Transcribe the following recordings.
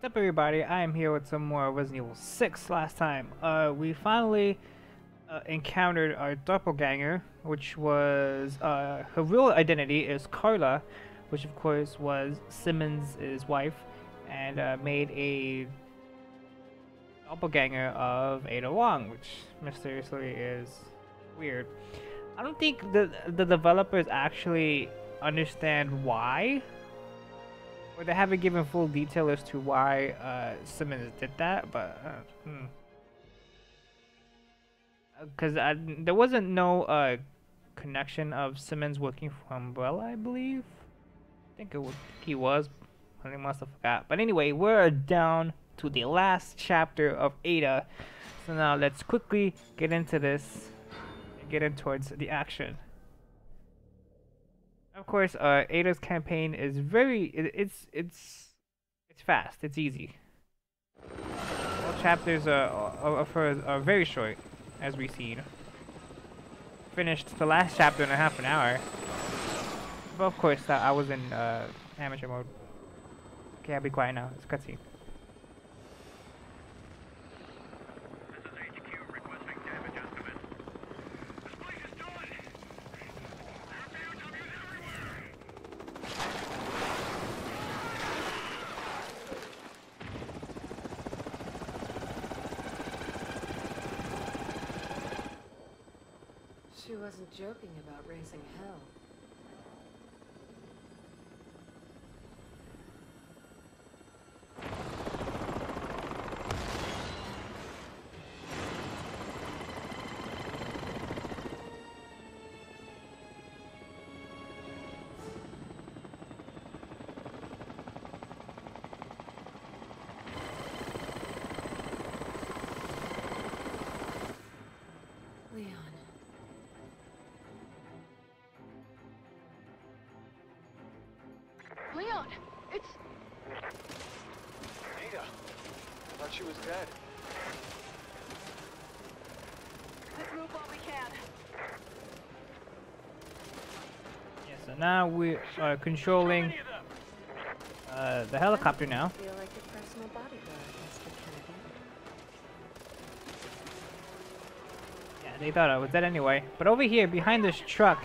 What's up, everybody? I am here with some more Resident Evil 6. Last time, we finally encountered our doppelganger, which was her real identity is Carla, which of course was Simmons' wife, and made a doppelganger of Ada Wong, which mysteriously is weird. I don't think the developers actually understand why, or they haven't given full detail as to why Simmons did that, but because there wasn't no connection of Simmons working for Umbrella, I believe. I think he was. I must have forgot. But anyway, we're down to the last chapter of Ada, so now let's quickly get into this and get in towards the action. Of course, Ada's campaign is it's fast. It's easy. All chapters of hers are very short, as we've seen. Finished the last chapter in a half an hour. But of course, I was in amateur mode. Okay, I'll be quiet now. It's cutscene. She wasn't joking about raising hell. Leon. Leon, it's... Ada, I thought she was dead. Let's move while we can. Yeah, so now we are controlling the helicopter now. I feel like your personal bodyguard, Mr. Kennedy. Yeah, they thought I was dead anyway. But over here, behind this truck,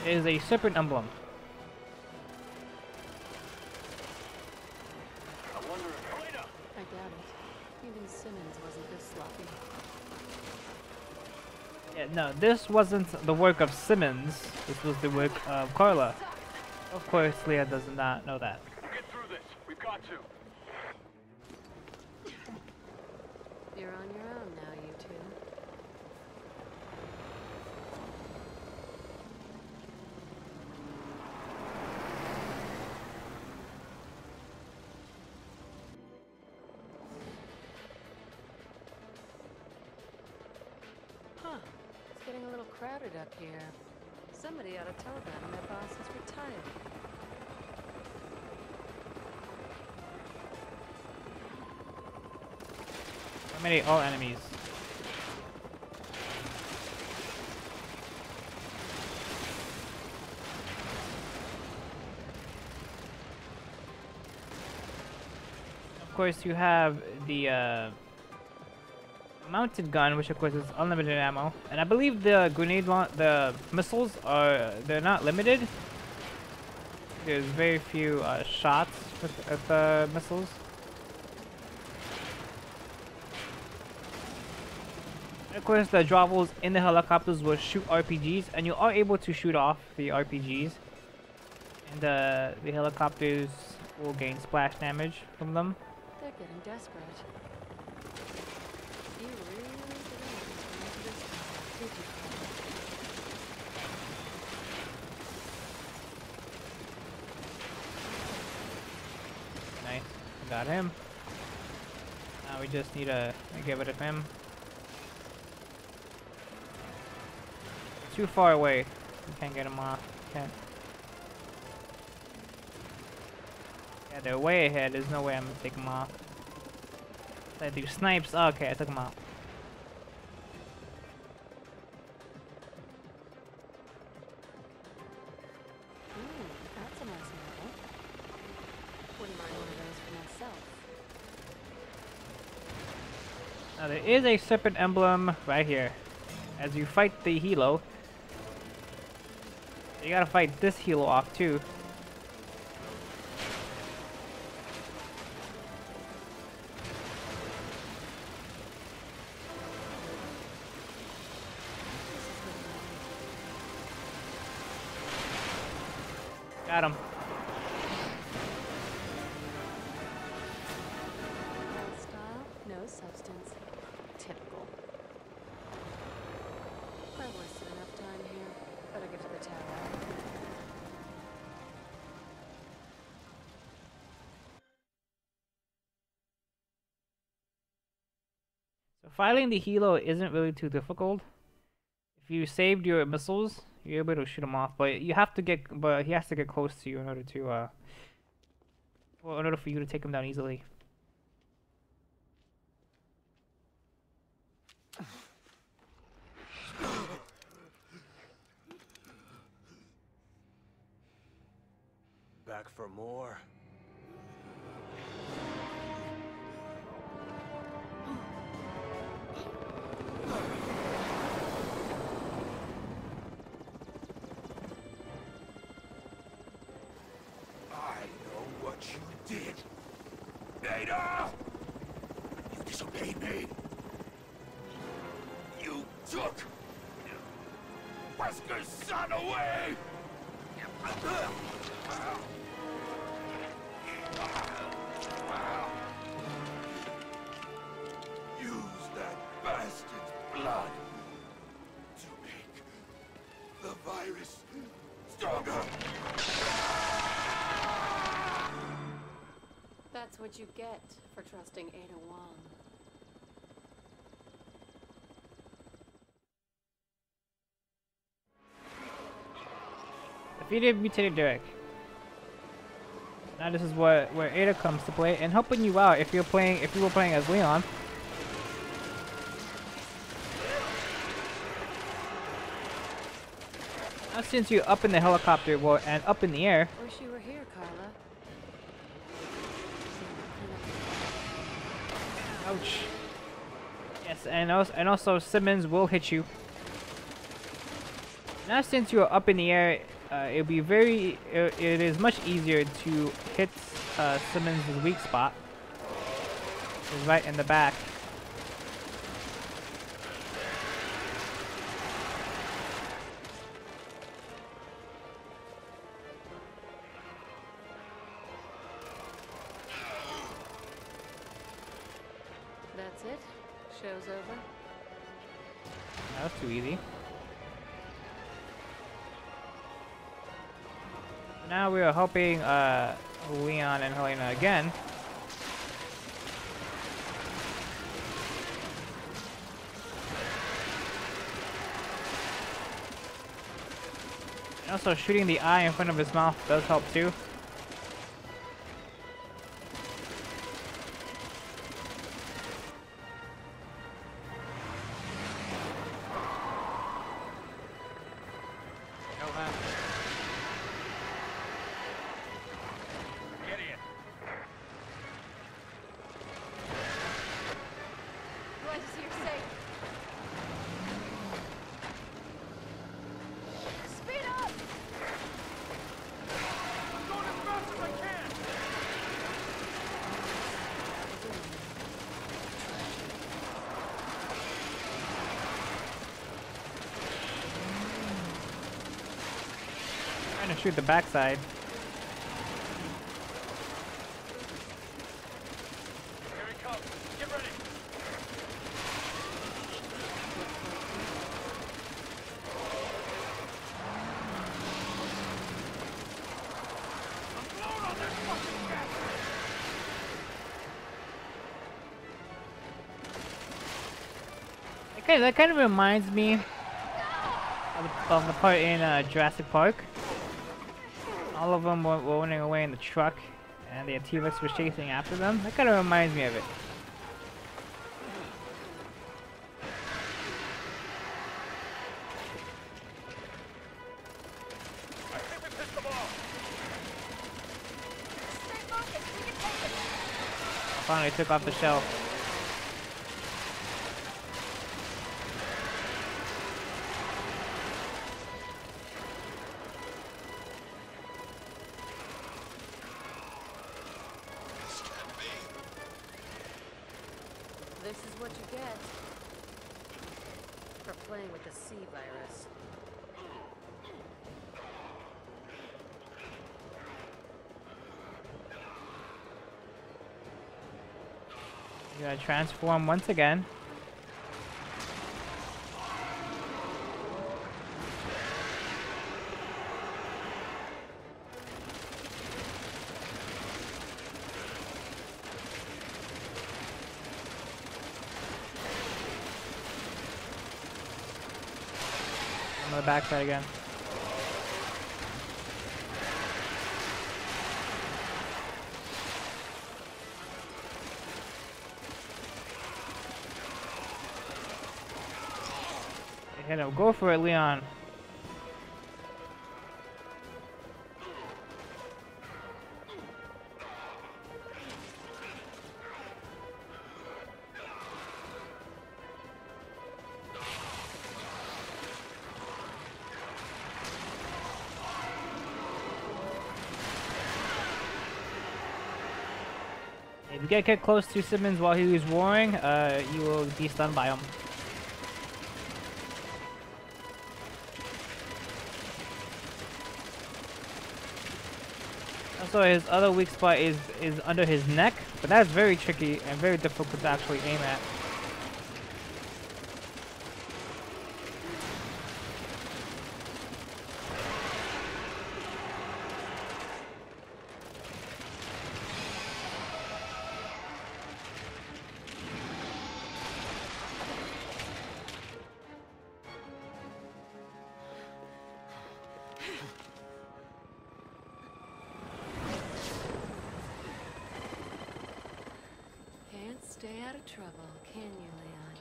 is a serpent emblem. I doubt it. Even Simmons wasn't this sloppy. Yeah, no, this wasn't the work of Simmons. This was the work of Carla. Of course, Leah does not know that. We'll get through this. We've got to. You're on your own now, you two. Huh. It's getting a little crowded up here. Somebody ought to tell them their boss is retired. Eliminate all enemies. Of course, you have the mounted gun, which of course is unlimited ammo, and I believe the the missiles they're not limited. There's very few shots with the missiles. And of course, the Dravels in the helicopters will shoot RPGs, and you are able to shoot off the RPGs, and the helicopters will gain splash damage from them. They're getting desperate. You really didn't want to into this house, did you, Carl? Nice, got him. Now we just need to get rid of him. Too far away. We can't get him off. Can't. Yeah, they're way ahead. There's no way I'm gonna take him off. I do snipes. Oh, okay, I took him out. That's a nice model. Wouldn't mind one of those for myself. Now there is a serpent emblem right here. As you fight the Hilo, you gotta fight this Hilo off too. Got him. Old style, no substance. Typical. I've wasted enough time here. Better get to the tower. So fighting the Hilo isn't really too difficult. If you saved your missiles, you're able to shoot him off, but you have to but he has to get close to you in order to well, in order for you to take him down easily. Back for more. I know what you did. Ada! You disobeyed me. You took Wesker's son away! Use that bastard's blood to make the virus stronger! That's what you get for trusting Ada Wong. Defeated mutated Derek. Now this is where Ada comes to play and helping you out if you were playing as Leon. Now since you're up in the helicopter, well, and up in the air, Wish you were here, Carla. ouch. Yes, and also Simmons will hit you. Now since you're up in the air, it'll be it is much easier to hit Simmons' weak spot. It's right in the back. That's it? Show's over? That was too easy. Now we are helping Leon and Helena again. And also shooting the eye in front of his mouth does help too. Glad to see you're safe. Speed up! I'm going as fast as I can! Trying to shoot the backside. Here he comes. Get ready. I'm blown on this fucking gas! That kind of reminds me of the part in Jurassic Park. All of them were running away in the truck, and the T-Rex was chasing after them. That kind of reminds me of it. I think we pissed them off! Stay focused. We can take it. Finally took off the shelf. This can't be. This is what you get for playing with the C virus. You gotta transform once again. On the backside again. Hit him. Go for it, Leon. If you get close to Simmons while he was roaring, you will be stunned by him. Also, his other weak spot is under his neck, but that's very tricky and very difficult to actually aim at. Can't stay out of trouble, can you, Leon?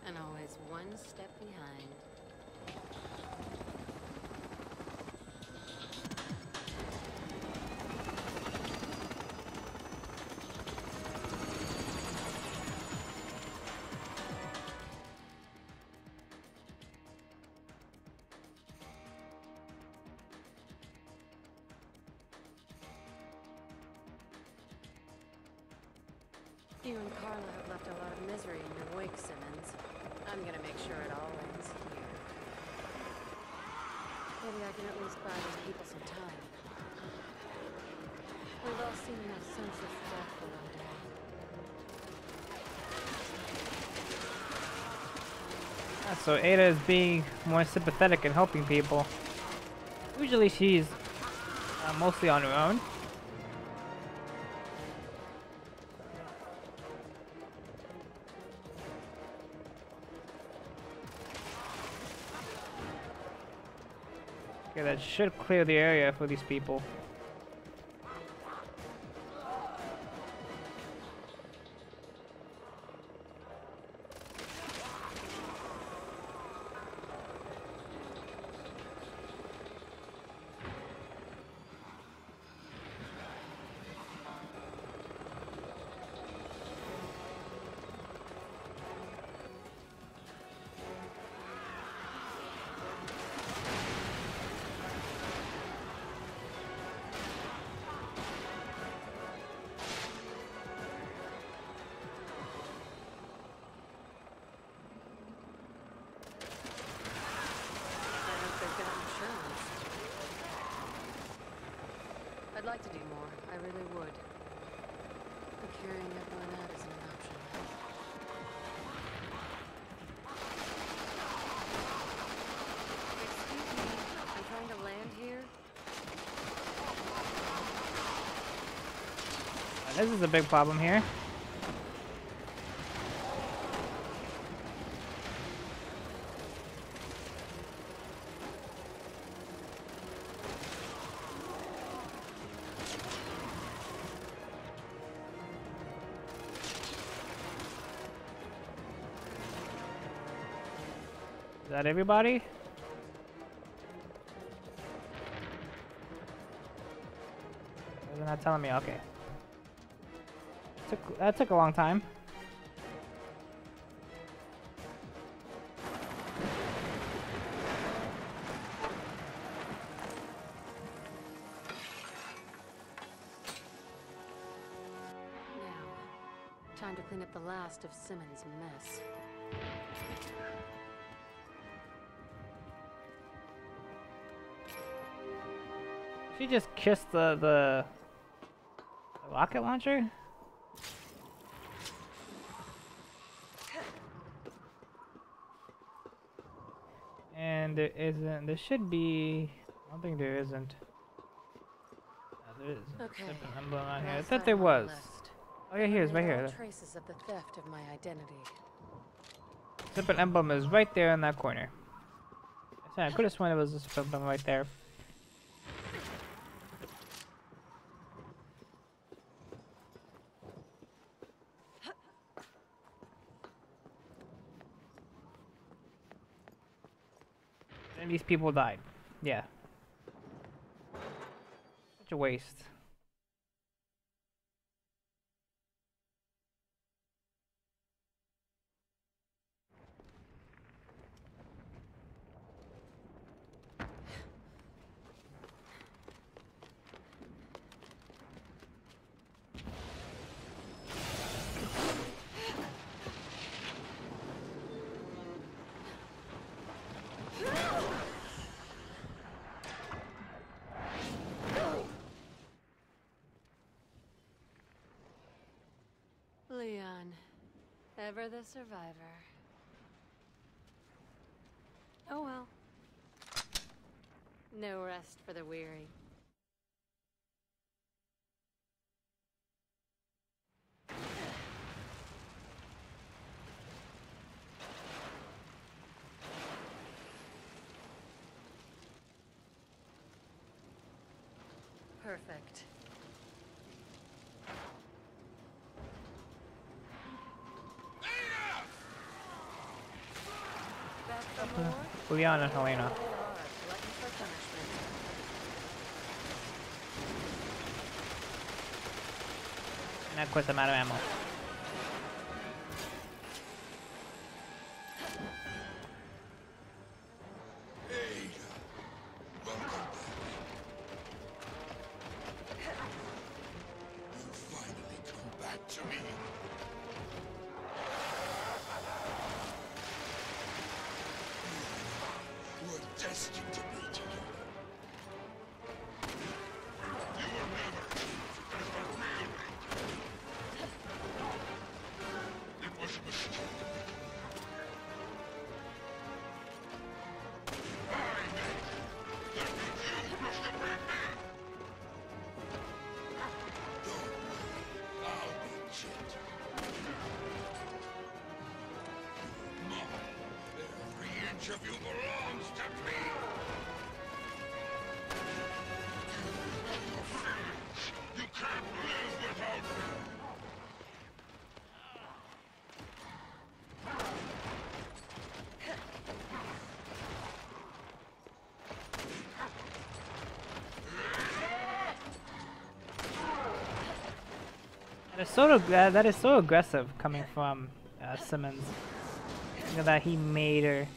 And always one step behind. You and Carla have left a lot of misery in your wake, Simmons. I'm gonna make sure it all ends here. Maybe I can at least buy these people some time. We've all seen enough senseless death for one day. So Ada is being more sympathetic and helping people. Usually she's mostly on her own. Okay, that should clear the area for these people. I'd like to do more. I really would. But carrying everyone out isn't an option. Excuse me. I'm trying to land here. This is a big problem here. Is that everybody? They're not telling me, okay. That took a long time. Now, time to clean up the last of Simmons' mess. She just kissed the rocket launcher? And there should be, I don't think there isn't. No, there isn't. Okay. There's an emblem on here. I last thought there item on the was. list. Oh yeah, here's right Eliminate here. all traces of the theft of my identity. Sip emblem is right there in that corner. I could have sworn it was a sip emblem right there. And these people died. Yeah. Such a waste. Leon, ever the survivor. Oh well. No rest for the weary. Perfect. Back from the war? Leon and Helena. They are glutton for punishment. And of course I'm out of ammo. You finally come back to me. We're destined to be together. You will never as the real It was a mistake. I meant that you must have been me. Don't worry, I'll be gentle. Mom, every inch of you belongs to me. Your feelings. You can't live without me. That is so aggressive coming from Simmons. Look at that, he made her.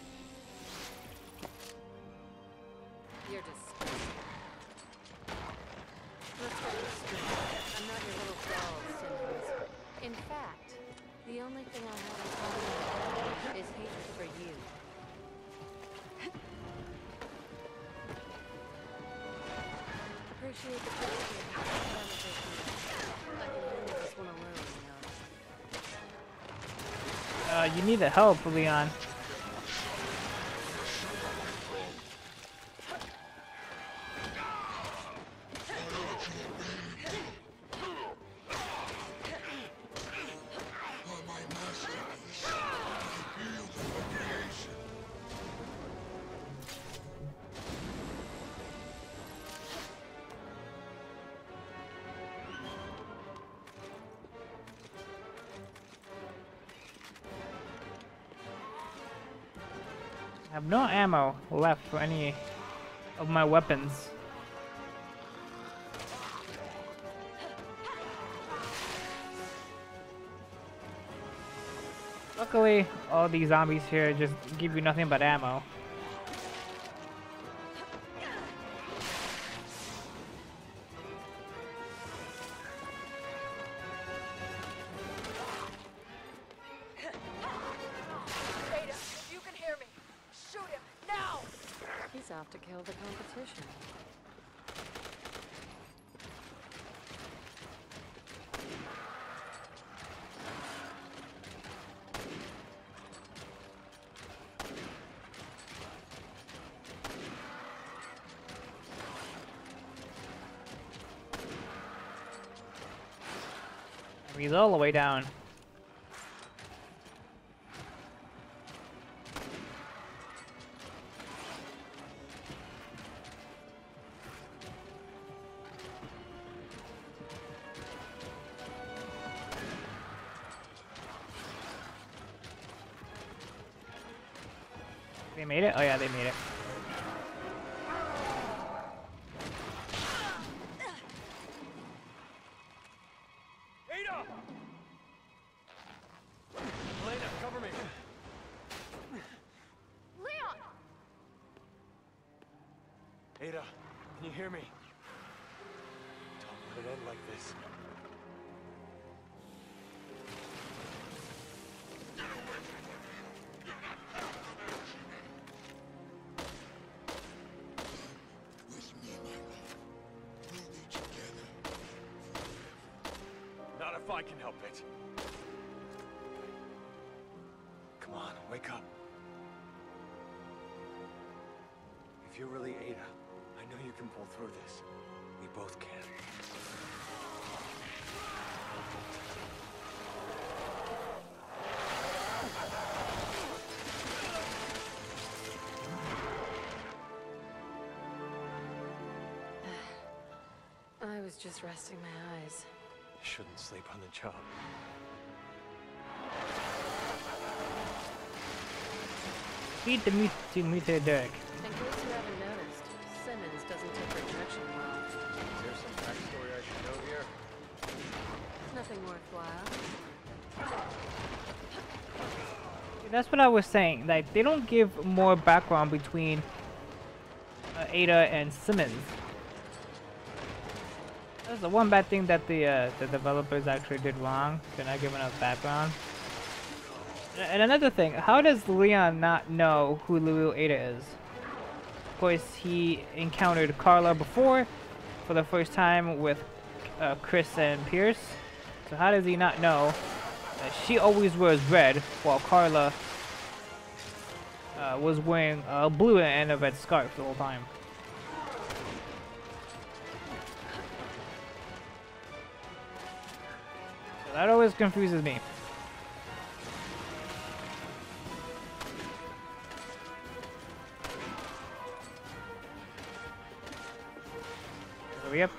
You're disgusting. Let's get this straight. I'm not your little doll, Simmons. In fact, the only thing I have in common is hatred for you. Appreciate the question. I can handle this one alone, Leon. You need the help, Leon. Oh, my masterpiece. My beautiful creation. I have no ammo left for any of my weapons. Luckily, all these zombies here just give you nothing but ammo. Ada, if you can hear me, shoot him now! He's off to kill the competition. He's all the way down. They made it? Oh yeah, they made it. Ada! Elena, cover me. Leon! Ada, can you hear me? Don't let it end like this. With me, my love. We'll be together forever. Not if I can help it. Come on, wake up. If you're really Ada, I know you can pull through this. We both can. I was just resting my eyes. You shouldn't sleep on the job. Feed the mutated Derek. In case you haven't noticed, Simmons doesn't take rejection well. Is there some backstory I should know here? Nothing worthwhile. That's what I was saying. Like, they don't give more background between Ada and Simmons. That's the one bad thing that the developers actually did wrong. They're not giving enough background. And another thing, how does Leon not know who Lulu Ada is? Of course, he encountered Carla before, for the first time with Chris and Pierce. So how does he not know that she always wears red, while Carla was wearing blue and a red scarf the whole time? So that always confuses me. Yep.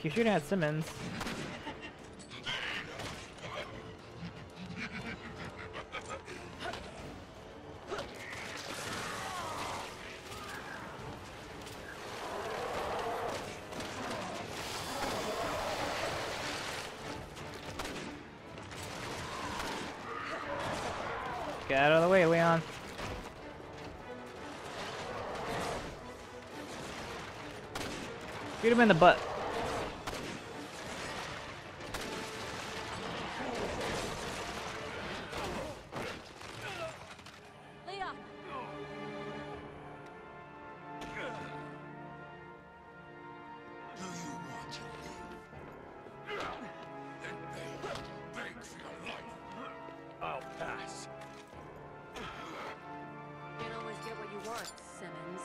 You're shooting at Simmons. Get out of the way, Leon. Shoot him in the butt. Leon! Do you want to live? Then beg for your life. I'll pass. Can't always get what you want, Simmons.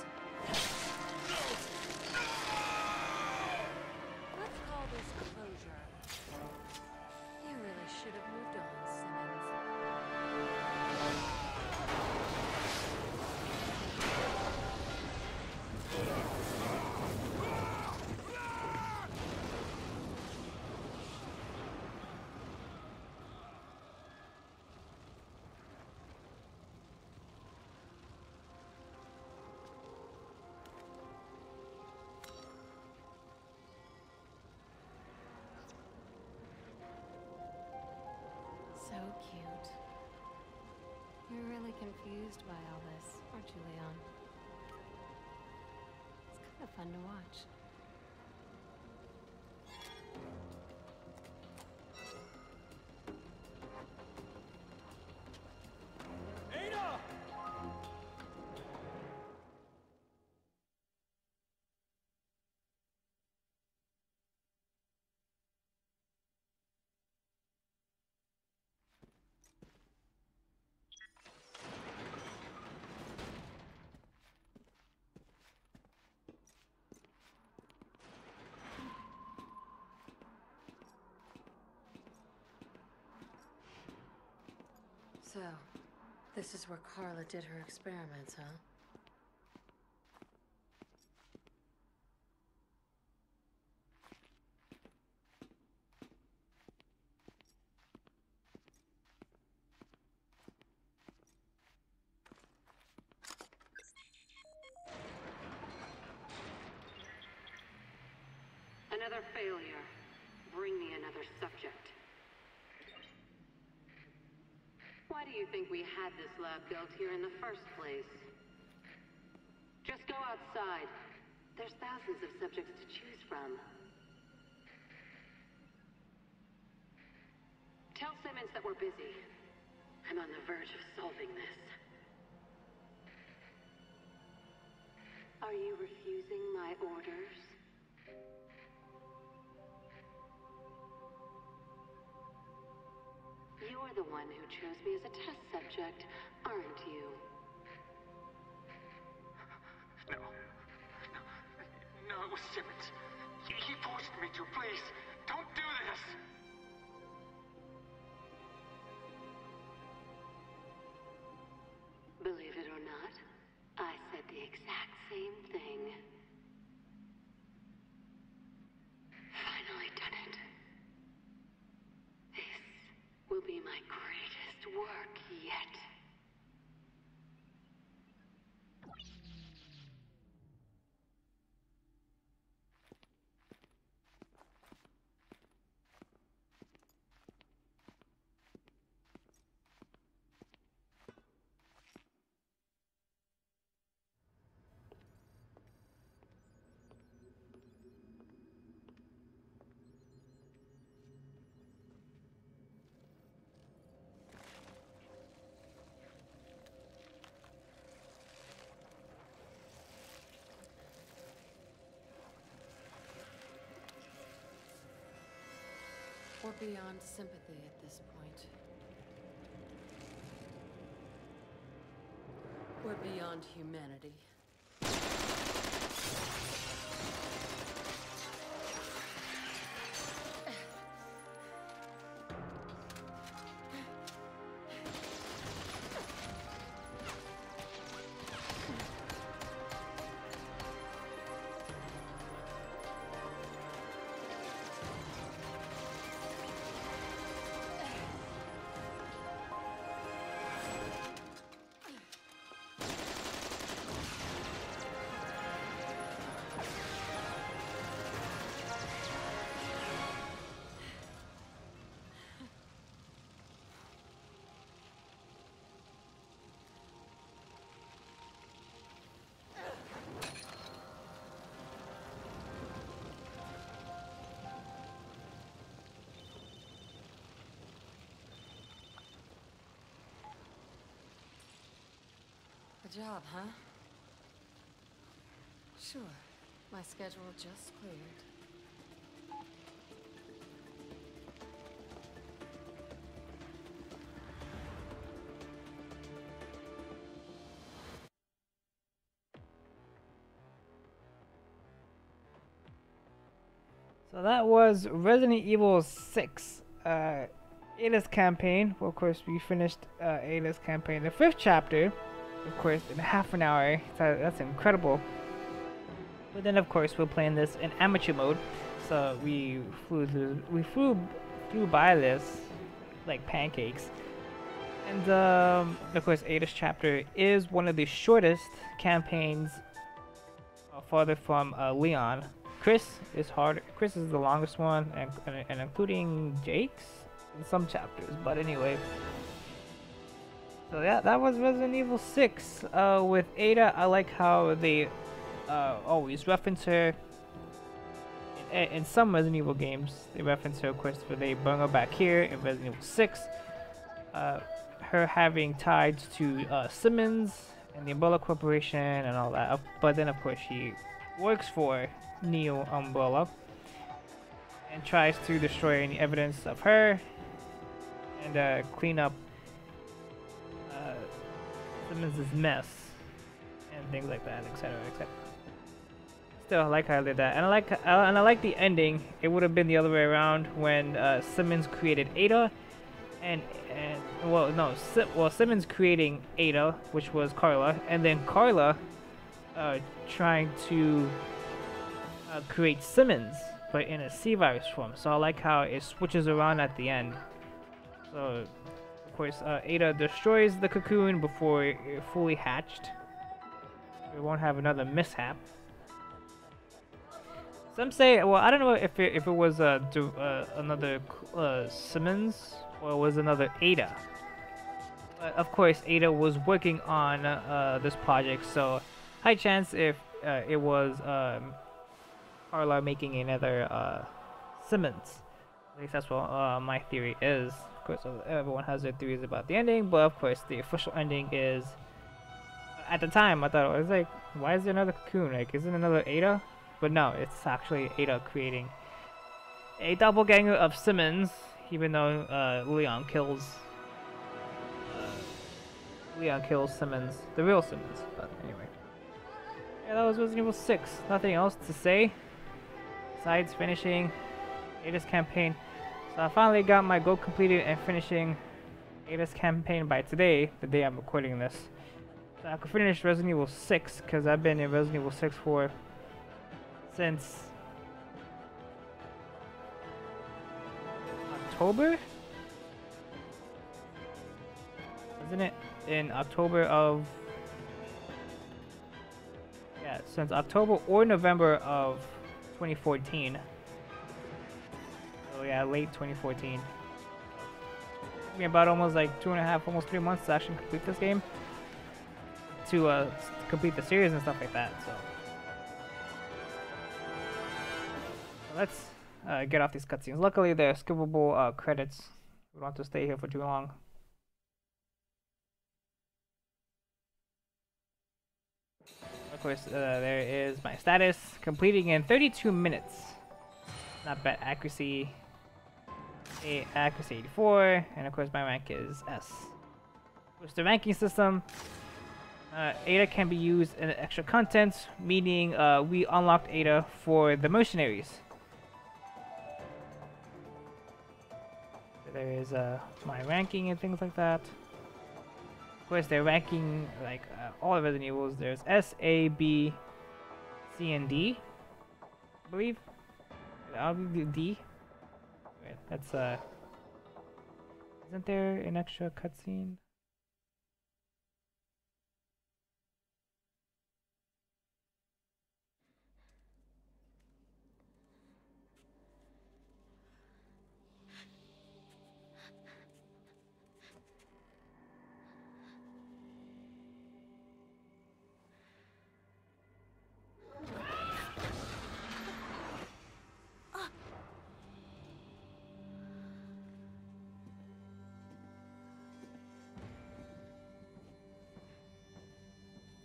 So cute. You're really confused by all this, aren't you, Leon? It's kind of fun to watch. So, this is where Carla did her experiments, huh? Another failure. Bring me another subject. Why do you think we had this lab built here in the first place? Just go outside. There's thousands of subjects to choose from. Tell Simmons that we're busy. I'm on the verge of solving this. Are you refusing my orders? You're the one who chose me as a test subject, aren't you? No. No, it was Simmons. He forced me to. Please, don't do this. Believe it or not, I said the exact same thing. Finally done it. This will be my greatest work yet. We're beyond sympathy at this point. We're beyond humanity. A job, huh? Sure. My schedule just cleared. So that was Resident Evil 6, Ada's campaign. Well, of course, we finished Ada's campaign, the 5th chapter, of course, in half an hour. So that's incredible. But then, of course, we're playing this in amateur mode. So we flew by this like pancakes. And of course, Ada's chapter is one of the shortest campaigns, farther from Leon. Chris is hard. Chris is the longest one, and including Jake's. in some chapters. But anyway, so yeah, that was Resident Evil 6. With Ada, I like how they always reference her. In some Resident Evil games, they reference her, of course, but they bring her back here in Resident Evil 6. Her having ties to Simmons and the Umbrella Corporation and all that. But then, of course, she works for Neo Umbrella and tries to destroy any evidence of her and clean up Simmons' mess and things like that, etc., etc. Still, I like how I did that, and I like the ending. It would have been the other way around when Simmons created Ada, and Simmons creating Ada, which was Carla, and then Carla trying to create Simmons, but in a C-virus form. So I like how it switches around at the end. So, of course, Ada destroys the cocoon before it fully hatched. We won't have another mishap. Some say, well, I don't know if it was another Simmons or it was another Ada. But of course, Ada was working on this project, so high chance if it was Carla making another Simmons. At least that's what my theory is. Of course, everyone has their theories about the ending, but of course, the official ending is. At the time, I thought it was like, why is there another cocoon? Like, isn't another Ada? But no, it's actually Ada creating a doppelganger of Simmons, even though Leon kills Simmons, the real Simmons. But anyway, yeah, that was Resident Evil 6. Nothing else to say besides finishing Ada's campaign. So I finally got my goal completed and finishing Ada's campaign by today, the day I'm recording this. So I could finish Resident Evil 6 because I've been in Resident Evil 6 since October? Isn't it? In October of... Yeah, since October or November of 2014. So yeah, late 2014. Took me about almost like 2.5, almost 3 months to actually complete this game. To complete the series and stuff like that, so... Let's get off these cutscenes. Luckily, they're skippable credits. We don't have to stay here for too long. Of course, there is my status. Completing in 32 minutes. Not bad. Accuracy. Accuracy 84. And of course, my rank is S. With the ranking system, Ada can be used in extra content, meaning we unlocked Ada for the mercenaries. There is my ranking and things like that. Of course, they're ranking like all of Resident Evils. There's S, A, B, C, and D, I believe. I'll do D. Wait, that's isn't there an extra cutscene?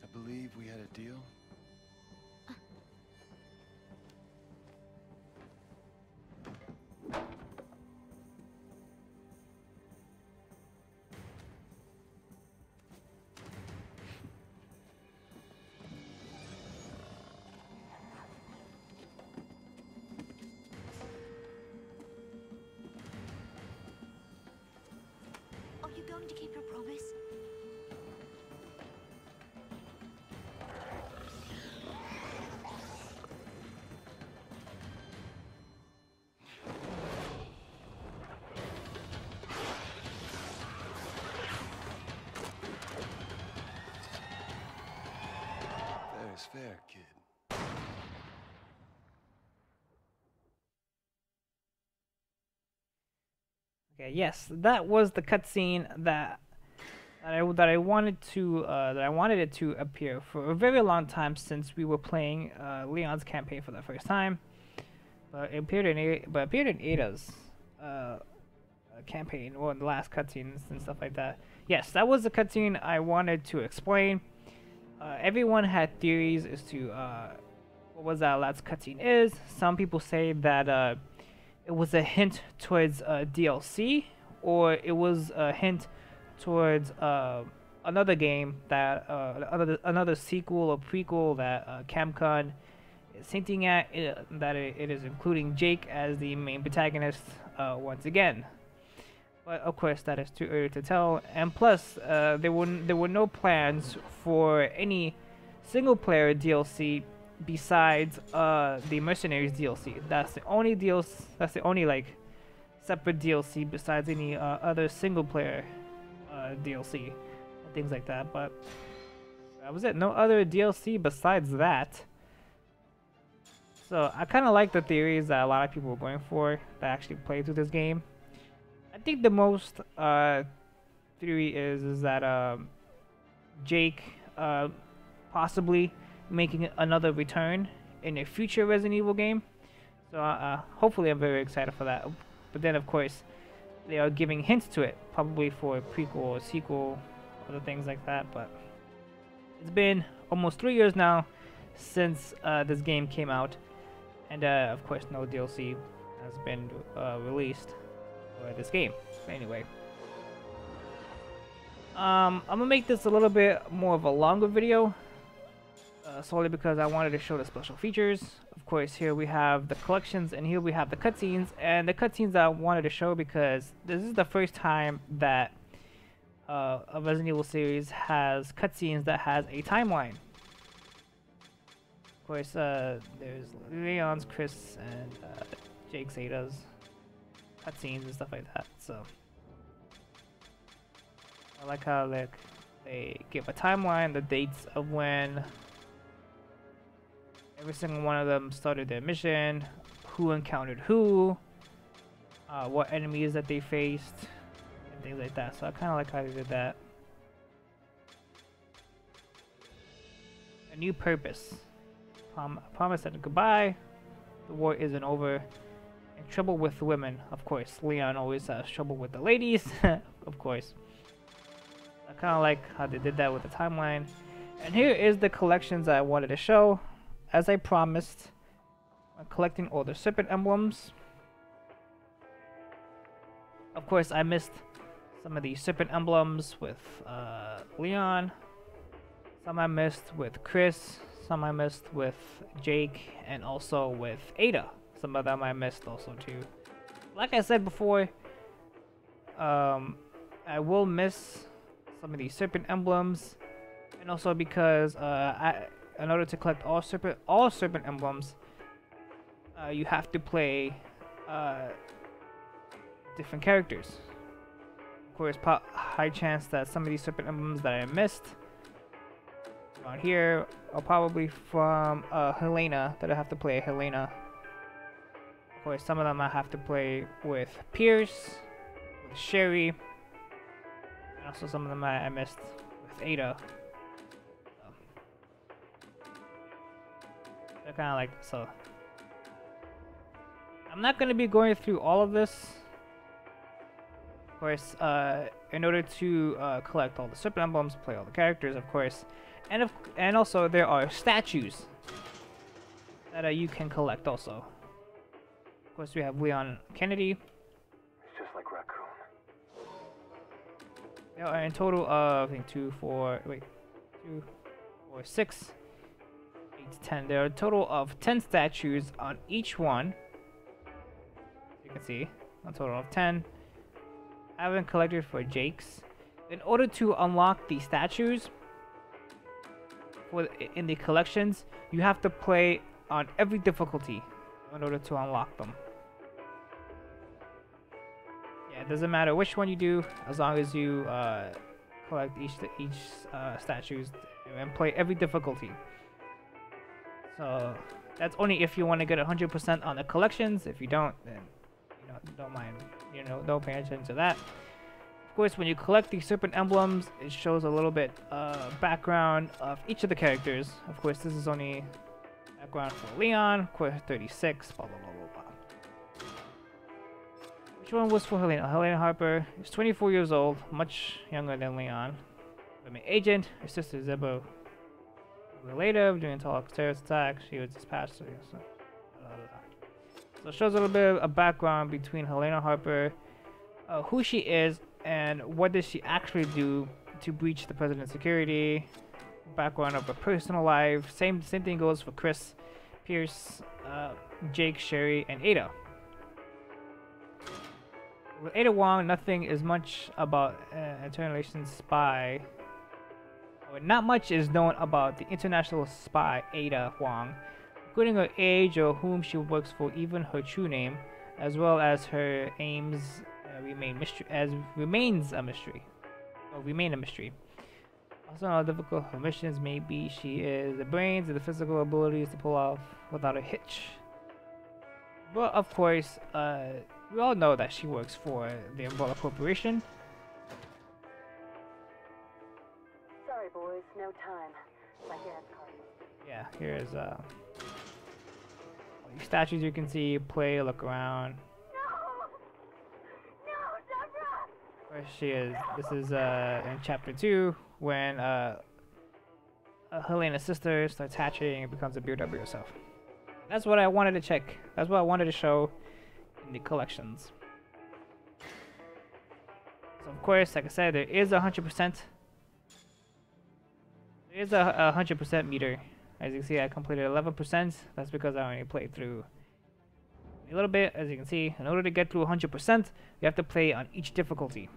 I believe we had a deal. Are you going to keep your promise? Fair is fair, kid. Okay, yes, that was the cutscene that I wanted to that I wanted it to appear for a very long time since we were playing Leon's campaign for the first time. But it appeared in Ada's campaign, or in the last cutscenes and stuff like that. Yes, that was the cutscene I wanted to explain. Everyone had theories as to what was that last cutscene is. Some people say that it was a hint towards DLC, or it was a hint towards another game that another sequel or prequel that Capcom is hinting at, that it is including Jake as the main protagonist once again. But of course, that is too early to tell. And plus, there were no plans for any single-player DLC besides the Mercenaries DLC. That's the only DLC. That's the only like separate DLC besides any other single-player DLC and things like that. But that was it. No other DLC besides that. So I kind of like the theories that a lot of people were going for that actually played through this game. I think the most theory is that Jake possibly making another return in a future Resident Evil game. So hopefully I'm very excited for that. But then of course they are giving hints to it, probably for a prequel or sequel, other things like that. But it's been almost 3 years now since this game came out, and of course no DLC has been released for this game. Anyway, I'm gonna make this a little bit more of a longer video, solely because I wanted to show the special features. Of course, here we have the collections, and here we have the cutscenes. And the cutscenes I wanted to show because this is the first time that a Resident Evil series has cutscenes that has a timeline. Of course, there's Leon's, Chris, and Jake's, Ada's cutscenes and stuff like that. So I like how they give a timeline, the dates of when every single one of them started their mission, who encountered who, what enemies that they faced, and things like that. So I kind of like how they did that. A new purpose. Promise that goodbye. The war isn't over. And trouble with the women. Of course, Leon always has trouble with the ladies. Of course. I kind of like how they did that with the timeline. And here is the collections I wanted to show. As I promised, I'm collecting all the serpent emblems. Of course, I missed some of the serpent emblems with Leon. Some I missed with Chris. Some I missed with Jake, and also with Ada. Some of them I missed also too. Like I said before, I will miss some of these serpent emblems, and also because in order to collect all serpent emblems, you have to play different characters. Of course, high chance that some of these serpent emblems that I missed around here are probably from Helena, that I have to play Helena. Of course, some of them I have to play with Pierce, with Sherry, and also some of them I missed with Ada. They're kind of like, so I'm not going to be going through all of this. Of course, in order to collect all the serpent emblems, play all the characters, of course, and also there are statues that you can collect also. Of course, we have Leon Kennedy. It's just like Raccoon. There are in total of, I think, 2, 4, 6, 8, 10. There are a total of 10 statues on each one. You can see, a total of 10. I haven't collected for Jake's. In order to unlock the statues in the collections, you have to play on every difficulty in order to unlock them. Yeah, it doesn't matter which one you do, as long as you collect each statues and play every difficulty. So that's only if you want to get 100% on the collections. If you don't, then don't mind, don't pay attention to that. Of course, when you collect these serpent emblems, it shows a little bit background of each of the characters. Of course, this is only background for Leon, of course 36, blah blah blah blah blah. Which one was for Helena? Helena Harper is 24 years old, much younger than Leon. I'm an agent. Her sister Zebo. Later, doing talk terrorist attack. She was dispatched. So it shows a little bit of a background between Helena Harper, who she is, and what does she actually do to breach the president's security. Background of her personal life. Same thing goes for Chris, Pierce, Jake, Sherry, and Ada. With Ada Wong, nothing is much about international spy. Not much is known about the international spy Ada Wong, including her age or whom she works for, even her true name, as well as her aims remains a mystery. Also, how difficult her missions may be, she is the brains and the physical abilities to pull off without a hitch. But of course, we all know that she works for the Umbrella Corporation. Sorry, boys, no time. My gas card. Yeah, here's all these statues you can see, play, look around. Where she is. This is in chapter 2 when Helena's sister starts hatching and becomes a BOW herself. That's what I wanted to check. That's what I wanted to show in the collections. So of course, like I said, there is 100%. There is a 100% meter. As you can see, I completed 11%. That's because I only played through a little bit. As you can see, in order to get through 100%, you have to play on each difficulty.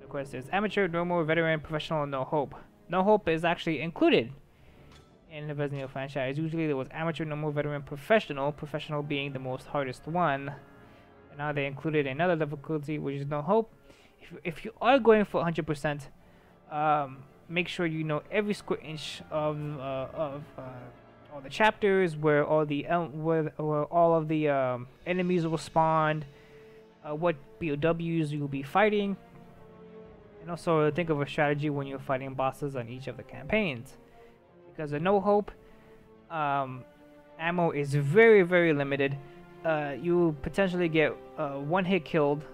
Of course, there's amateur, normal, veteran, professional, and no hope. No hope is actually included in the Resident Evil franchise. Usually there was amateur, normal, veteran, professional, professional being the most hardest one. And now they included another difficulty, which is no hope. If you are going for 100%, make sure you know every square inch of all the chapters, where all of the enemies will spawn, what BOWs you'll be fighting. And also think of a strategy when you're fighting bosses on each of the campaigns. Because of No Hope, ammo is very, very limited. You potentially get one hit killed,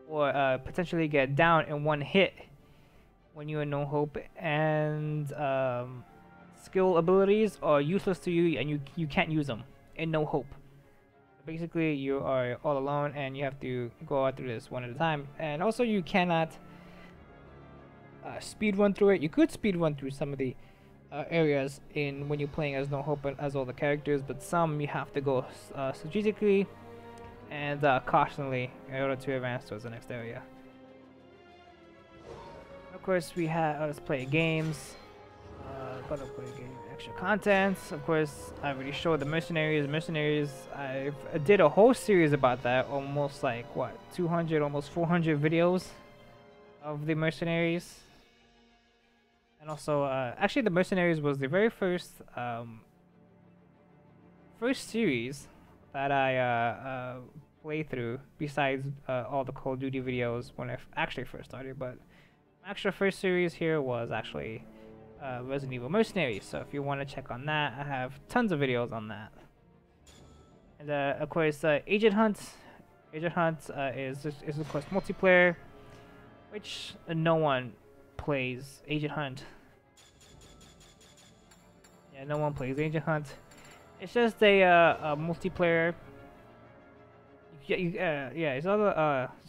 or potentially get down in one hit when you're in No Hope. And skill abilities are useless to you, and you can't use them in No Hope. Basically, you are all alone, and you have to go out through this one at a time. And also, you cannot speed run through it. You could speed run through some of the areas when you're playing as No Hope and as all the characters, but some you have to go strategically and cautiously in order to advance towards the next area. Of course, we have let's play games. Gotta play game extra contents. Of course, I already showed the mercenaries. I did a whole series about that. Almost like what, 200, almost 400 videos of the mercenaries. And also, actually, the mercenaries was the very first series that I played through, besides all the Call of Duty videos when I actually first started. But my actual first series here was actually Resident Evil Mercenaries. So if you want to check on that, I have tons of videos on that. And of course, Agent Hunt. Agent Hunt is of course multiplayer, which no one plays Agent Hunt. Yeah, no one plays Agent Hunt. It's just a multiplayer. Yeah, it's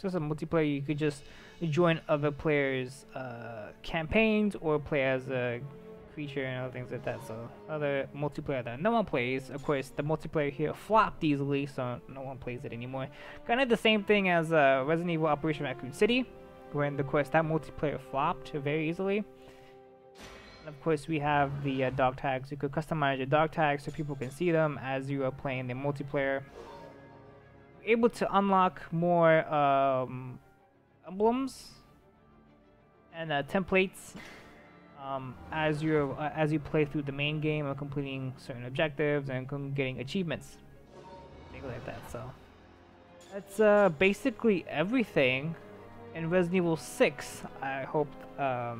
just a multiplayer. You could just join other players' campaigns or play as a creature and other things like that. So other multiplayer that no one plays. Of course, the multiplayer here flopped easily, so no one plays it anymore. Kind of the same thing as Resident Evil Operation Raccoon City, when of course that multiplayer flopped very easily. And of course, we have the dog tags. You could customize your dog tags so people can see them as you are playing the multiplayer. You're able to unlock more emblems and templates as you play through the main game and completing certain objectives and getting achievements, things like that. So That's basically everything in Resident Evil 6. I hope that's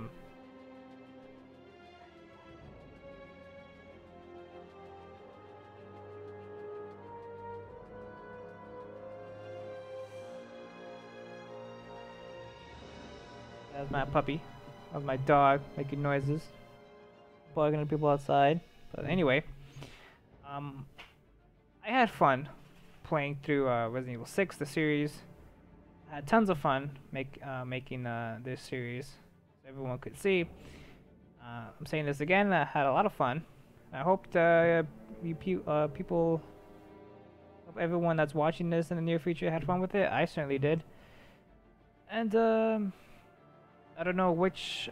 my puppy. That's my dog making noises, barking at people outside. But anyway, I had fun playing through Resident Evil 6, the series. I had tons of fun making this series, so everyone could see. I'm saying this again. I had a lot of fun. I hope people, hope everyone that's watching this in the near future had fun with it. I certainly did. And I don't know which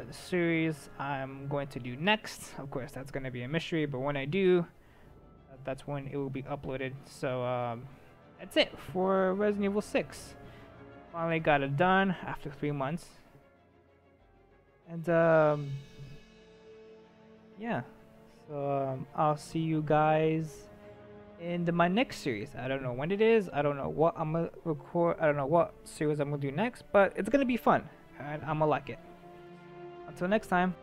series I'm going to do next. Of course, that's going to be a mystery, but when I do, that's when it will be uploaded. So that's it for Resident Evil 6. Finally got it done after 3 months. And yeah, so I'll see you guys in my next series. I don't know when it is. I don't know what I'm gonna record. I don't know what series I'm gonna do next, but it's gonna be fun and I'm gonna like it. Until next time.